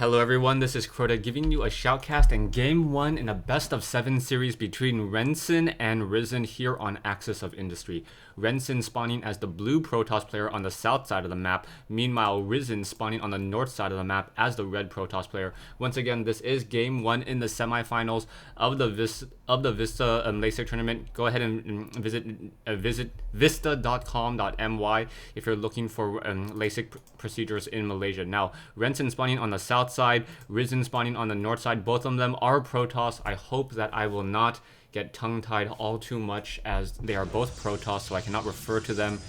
Hello everyone, this is Crota giving you a shoutcast in Game 1 in a best of 7 series between Renson and RiseN here on Axis of Industry. Renson spawning as the blue Protoss player on the south side of the map, meanwhile RiseN spawning on the north side of the map as the red Protoss player. Once again, this is Game 1 in the semifinals of the Vista Lasik tournament. Go ahead and visit vista.com.my if you're looking for Lasik procedures in Malaysia. Now, Renson spawning on the south side, RiseN spawning on the north side. Both of them are Protoss. I hope that I will not get tongue-tied all too much as they are both Protoss, so I cannot refer to them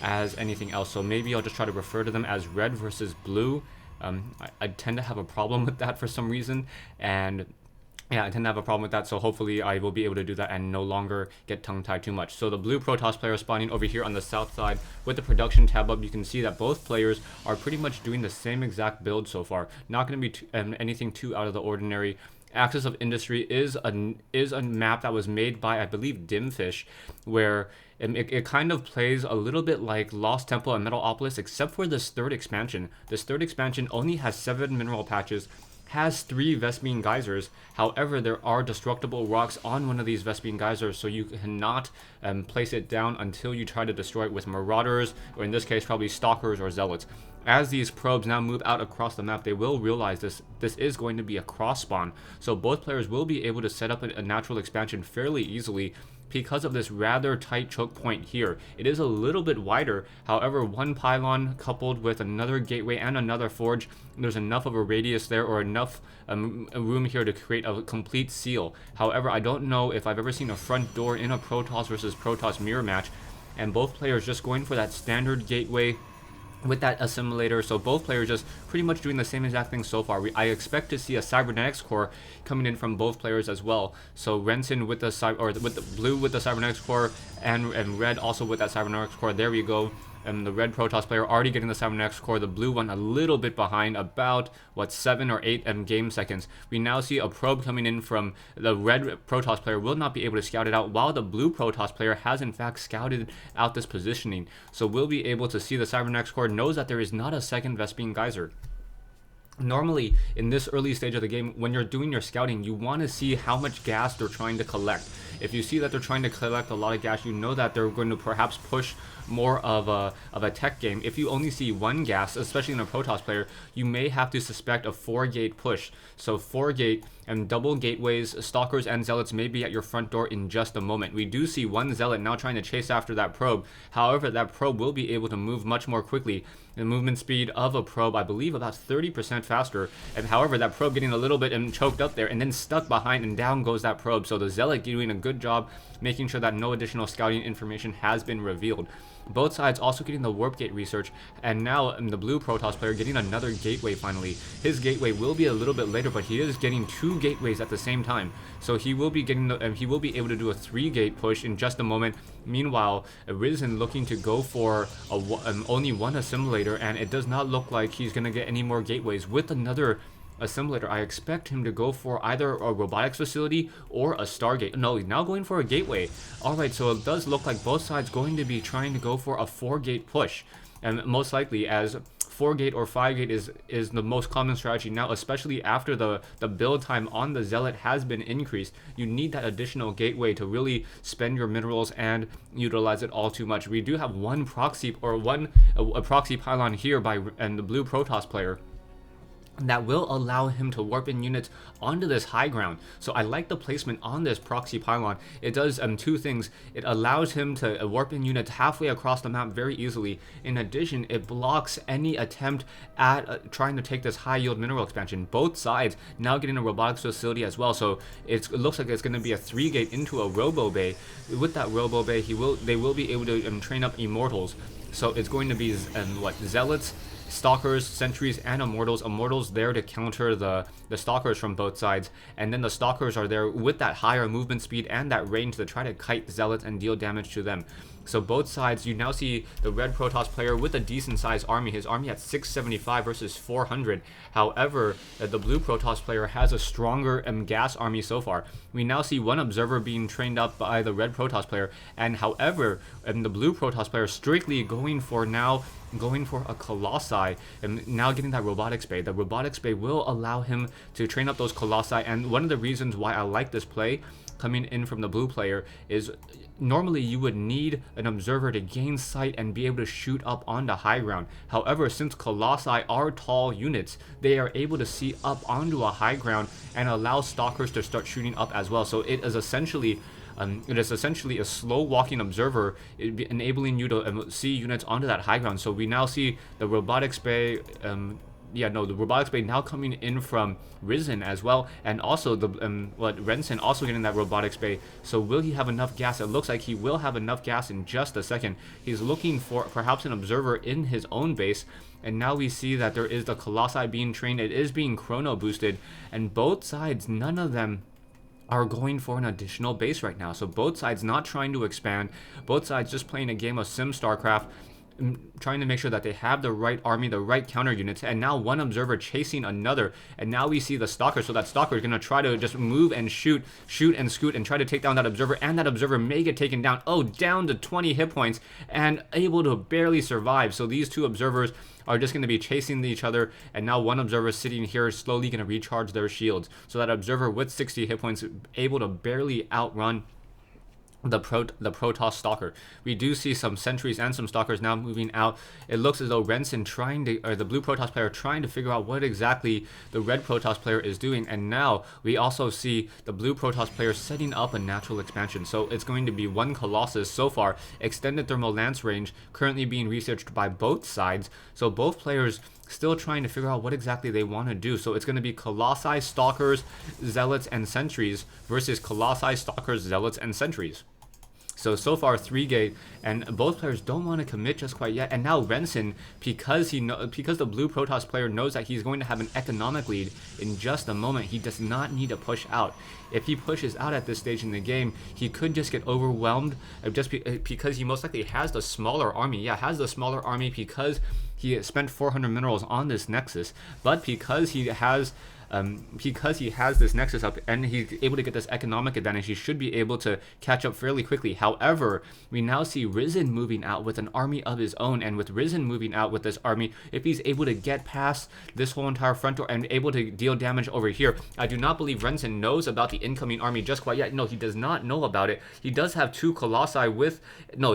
as anything else. So maybe I'll just try to refer to them as red versus blue. I tend to have a problem with that for some reason, and yeah, I tend to have a problem with that, so hopefully I will be able to do that and no longer get tongue-tied too much. So the blue Protoss player spawning over here on the south side with the production tab up. You can see that both players are pretty much doing the same exact build so far. Not going to be anything too out of the ordinary. Axis of Industry is a map that was made by, I believe, Dimfish, where it kind of plays a little bit like Lost Temple and Metalopolis, except for this third expansion. This third expansion only has 7 mineral patches, has 3 Vespene geysers. However, there are destructible rocks on one of these Vespene geysers, so you cannot place it down until you try to destroy it with marauders, or in this case probably stalkers or zealots. As these probes now move out across the map, they will realize this is going to be a cross spawn, so both players will be able to set up a natural expansion fairly easily because of this rather tight choke point here. It is a little bit wider, however, one pylon coupled with another gateway and another forge, there's enough of a radius there, or enough room here to create a complete seal. However, I don't know if I've ever seen a front door in a Protoss versus Protoss mirror match, and both players just going for that standard gateway with that assimilator, so both players just pretty much doing the same exact thing so far. I expect to see a cybernetics core coming in from both players as well. So Renson with the blue with the cybernetics core, and red also with that cybernetics core. There we go. And the red Protoss player already getting the cybernetics core, the blue one a little bit behind, about what, 7 or 8 game seconds. We now see a probe coming in from the red Protoss player, will not be able to scout it out, while the blue Protoss player has in fact scouted out this positioning. So we'll be able to see the cybernetics core, knows that there is not a second Vespene geyser. Normally, in this early stage of the game, when you're doing your scouting, you want to see how much gas they're trying to collect. If you see that they're trying to collect a lot of gas, you know that they're going to perhaps push more of a tech game. If you only see one gas, especially in a Protoss player, you may have to suspect a 4-gate push. So 4-gate and double gateways, stalkers and zealots may be at your front door in just a moment. We do see one zealot now trying to chase after that probe. However, that probe will be able to move much more quickly. The movement speed of a probe, I believe, about 30% faster. And however, that probe getting a little bit choked up there and then stuck behind, and down goes that probe. So the zealot doing a good job making sure that no additional scouting information has been revealed. Both sides also getting the warp gate research, and now the blue Protoss player getting another gateway finally. His gateway will be a little bit later, but he is getting 2 gateways at the same time. So he will be getting he will be able to do a 3-gate push in just a moment. Meanwhile, RiseN looking to go for only one assimilator, and it does not look like he's going to get any more gateways. With another assimilator, I expect him to go for either a robotics facility or a Stargate. No, he's now going for a gateway. Alright, so it does look like both sides going to be trying to go for a 4-gate push. And most likely, as 4-gate or 5-gate is the most common strategy now, especially after the build time on the Zealot has been increased. You need that additional gateway to really spend your minerals and utilize it all too much. We do have one proxy, or a proxy pylon here by the blue Protoss player, that will allow him to warp in units onto this high ground. So I like the placement on this proxy pylon. It does 2 things. It allows him to warp in units halfway across the map very easily. In addition, it blocks any attempt at trying to take this high yield mineral expansion. Both sides now getting a robotics facility as well. So it looks like it's going to be a 3-gate into a robo bay. With that robo bay, they will be able to train up immortals. So it's going to be zealots, stalkers, sentries, and immortals. Immortals there to counter the stalkers from both sides, and then the stalkers are there with that higher movement speed and that range to try to kite zealots and deal damage to them. So both sides, you now see the red Protoss player with a decent sized army. His army at 675 versus 400. However, the blue Protoss player has a stronger gas army so far. We now see one observer being trained up by the red Protoss player, and however, the blue Protoss player strictly going for a Colossi Colossi, and now getting that Robotics Bay. The Robotics Bay will allow him to train up those Colossi, and one of the reasons why I like this play coming in from the blue player is normally you would need an observer to gain sight and be able to shoot up onto high ground. However, since Colossi are tall units, they are able to see up onto a high ground and allow Stalkers to start shooting up as well. So it is essentially a slow walking observer, enabling you to see units onto that high ground. So we now see the Robotics Bay, the Robotics Bay now coming in from RiseN as well, and also the Renson also getting that Robotics Bay. So will he have enough gas? It looks like he will have enough gas in just a second. He's looking for perhaps an observer in his own base, and now we see that there is the Colossi being trained. It is being chrono boosted, and both sides, none of them are going for an additional base right now. So both sides not trying to expand, both sides just playing a game of Sim StarCraft, trying to make sure that they have the right army, the right counter units, and now one observer chasing another, and now we see the Stalker. So that Stalker is going to try to just move and shoot and scoot and try to take down that observer, and that observer may get taken down. Oh, down to 20 hit points and able to barely survive. So these two observers are just going to be chasing each other, and now one observer sitting here slowly going to recharge their shields. So that observer with 60 hit points able to barely outrun the Protoss Stalker. We do see some sentries and some Stalkers now moving out. It looks as though Renson the blue Protoss player trying to figure out what exactly the red Protoss player is doing, and now we also see the blue Protoss player setting up a natural expansion. So it's going to be one Colossus so far, extended thermal lance range, currently being researched by both sides. So both players still trying to figure out what exactly they want to do. So it's going to be Colossi, Stalkers, Zealots, and Sentries versus Colossi, Stalkers, Zealots, and Sentries. So far 3-gate, and both players don't want to commit just quite yet. And now Renson, because the blue Protoss player knows that he's going to have an economic lead in just a moment, he does not need to push out. If he pushes out at this stage in the game, he could just get overwhelmed because he most likely has the smaller army. Yeah, has the smaller army because he spent 400 minerals on this Nexus, but because he has this Nexus up and he's able to get this economic advantage, he should be able to catch up fairly quickly. However, we now see RiseN moving out with an army of his own, and with RiseN moving out with this army, if he's able to get past this whole entire front door and able to deal damage over here, I do not believe Renson knows about the incoming army just quite yet. No, he does not know about it. He does have two Colossi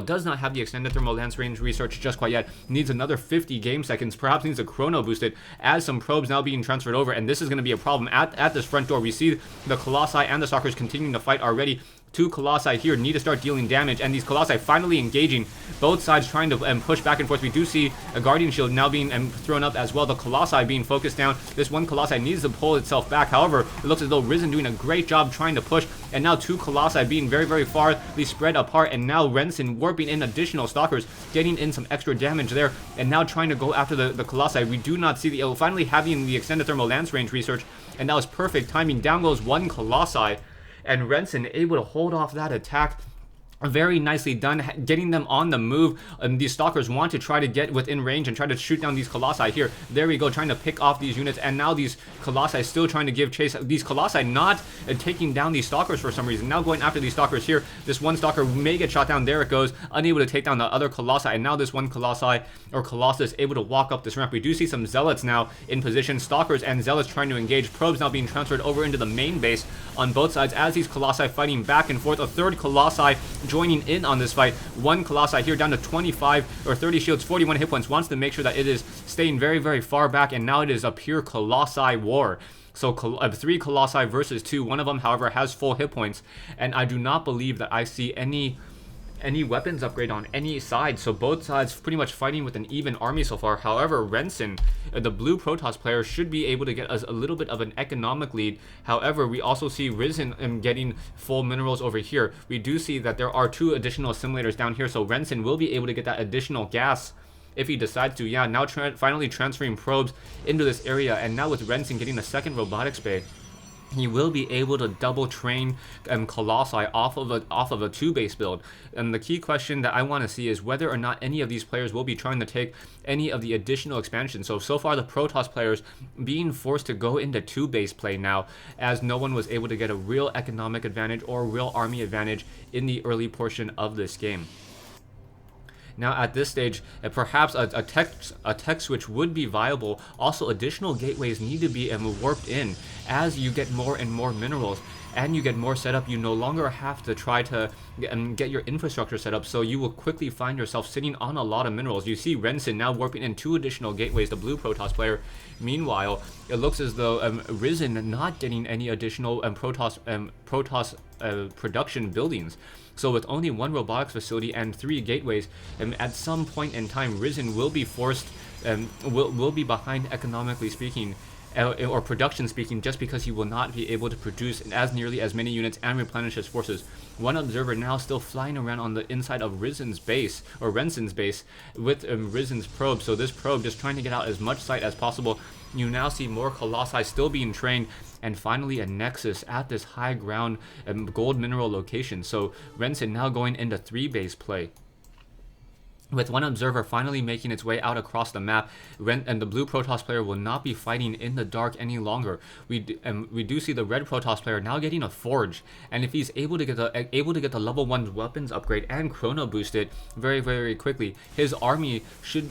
does not have the extended thermal lance range research just quite yet. Needs another 50 game seconds, perhaps needs a chrono boost it as some probes now being transferred over, and this is going to be a problem at this front door. We see the Colossi and the Stalkers continuing to fight already. Two Colossi here need to start dealing damage, and these Colossi finally engaging, both sides trying to push back and forth. We do see a Guardian Shield now being thrown up as well, the Colossi being focused down. This one Colossi needs to pull itself back. However, it looks as though RiseN doing a great job trying to push, and now two Colossi being very, very farly spread apart, and now Renson warping in additional Stalkers, getting in some extra damage there, and now trying to go after the Colossi. We do not see finally having the extended thermal lance range research, and that was perfect timing. Down goes one Colossi, and Renson able to hold off that attack. Very nicely done, getting them on the move. These Stalkers want to try to get within range and try to shoot down these Colossi here. There we go, trying to pick off these units, and now these Colossi still trying to give chase. These Colossi not taking down these Stalkers for some reason. Now going after these Stalkers here. This one Stalker may get shot down. There it goes, unable to take down the other Colossi, and now this one Colossi or Colossus able to walk up this ramp. We do see some Zealots now in position. Stalkers and Zealots trying to engage. Probes now being transferred over into the main base on both sides as these Colossi fighting back and forth. A third Colossi joining in on this fight. One Colossi here down to 25 or 30 shields, 41 hit points, wants to make sure that it is staying very, very far back, and now it is a pure Colossi war. So 3 Colossi versus 2. One of them, however, has full hit points, and I do not believe that I see any weapons upgrade on any side. So both sides pretty much fighting with an even army so far. However, Renson, the blue Protoss player, should be able to get us a little bit of an economic lead. However, we also see RiseN getting full minerals over here. We do see that there are 2 additional assimilators down here, so Renson will be able to get that additional gas if he decides to. Yeah, now finally transferring probes into this area, and now with Renson getting a second robotics bay, he will be able to double train Colossi off of a 2-base build. And the key question that I want to see is whether or not any of these players will be trying to take any of the additional expansions. So far the Protoss players being forced to go into 2-base play now, as no one was able to get a real economic advantage or real army advantage in the early portion of this game. Now at this stage, perhaps a tech switch would be viable. Also, additional gateways need to be warped in as you get more and more minerals. And you get more setup, you no longer have to try to get your infrastructure set up, so you will quickly find yourself sitting on a lot of minerals. You see Renson now warping in 2 additional gateways, the blue Protoss player. Meanwhile, it looks as though RiseN not getting any additional Protoss production buildings. So with only 1 robotics facility and 3 gateways, at some point in time, RiseN will be forced, will be behind economically speaking, or production speaking, just because he will not be able to produce as nearly as many units and replenish his forces. One observer now still flying around on the inside of RiseN's base, or Renson's base, with RiseN's probe. So this probe just trying to get out as much sight as possible. You now see more Colossi still being trained, and finally a Nexus at this high ground gold mineral location. So Renson now going into 3-base play, with one observer finally making its way out across the map, and the blue Protoss player will not be fighting in the dark any longer. We do see the red Protoss player now getting a forge, and if he's able to get the level 1 weapons upgrade and chrono boost it very quickly, his army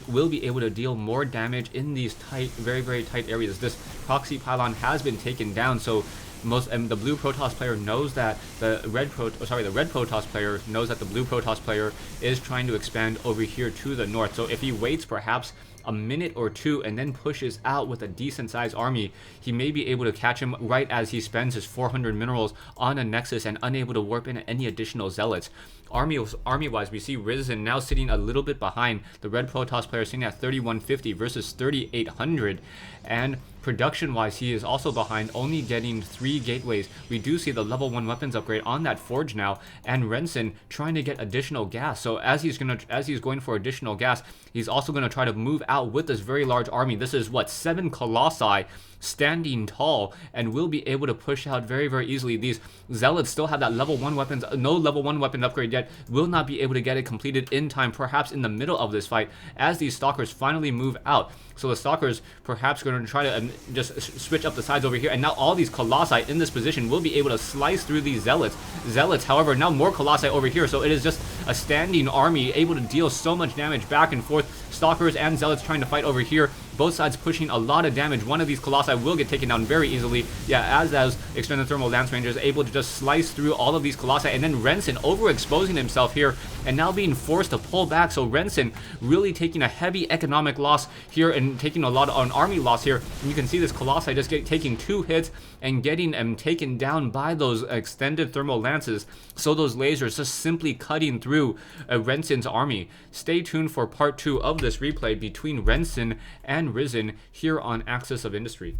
will be able to deal more damage in these tight, very tight areas. This proxy pylon has been taken down, so the blue Protoss player knows that the red Protoss player knows that the blue Protoss player is trying to expand over here to the north. So if he waits perhaps a minute or 2 and then pushes out with a decent sized army, he may be able to catch him right as he spends his 400 minerals on a Nexus and unable to warp in any additional zealots. Army-wise, we see RiseN now sitting a little bit behind. The red Protoss player sitting at 3150 versus 3800, and production-wise, he is also behind, only getting 3 gateways. We do see the level 1 weapons upgrade on that forge now, and Renson trying to get additional gas. So as he's going for additional gas, he's also going to try to move out with this very large army. This is what, 7 Colossi standing tall, and will be able to push out very easily. These zealots still have that level 1 weapons, no level 1 weapon upgrade yet, will not be able to get it completed in time, perhaps in the middle of this fight, as these stalkers finally move out. So the stalkers perhaps going to try to just switch up the sides over here, and now all these colossi in this position will be able to slice through these zealots. However, now more colossi over here, so it is just a standing army able to deal so much damage back and forth. Stalkers and zealots trying to fight over here, both sides pushing a lot of damage. One of these colossi will get taken down very easily. Yeah, as those extended thermal lance rangers able to just slice through all of these colossi, and then Renson overexposing himself here and now being forced to pull back. So Renson really taking a heavy economic loss here and taking a lot of an army loss here. And you can see this colossi just taking 2 hits and getting taken down by those extended thermal lances. So those lasers just simply cutting through Renson's army. Stay tuned for part 2 of this replay between Renson and RiseN here on Axis of Industry.